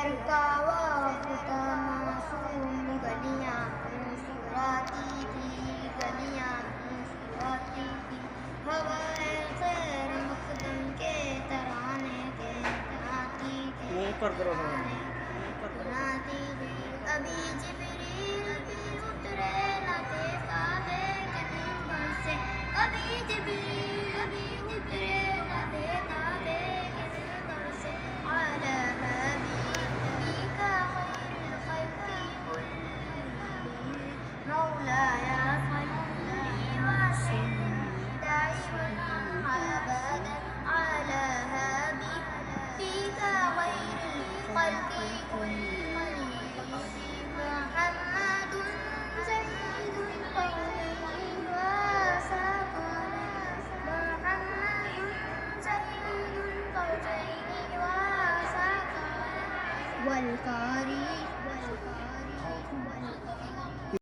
का वक्त था मासूम, गलियां मुस्कुराती थी, गलियां मुस्कुराती थी। हवाए खैर मकदम के तराने कहलाती थी, सुनाती थी। कभी जिब्रील भी उतरे न थे काबे के मिंबर से, कभी जिब्रील भी उतरे न थे काबे के मिंबर से। अला हबीबिका खैरुल खल्क़ि कुल्लिहिम, मौलाया सल्ली वसल्लिम दाइमन अबदन अला हबीबिका खैरुल खल्क़ि कुल्लिहिम, मुहम्मदुन सय्यिदुल कौनैनि वसक़लैनि, मुहम्मदुन सय्यिदुल कौनैनि वसक़लैनि। वल कारी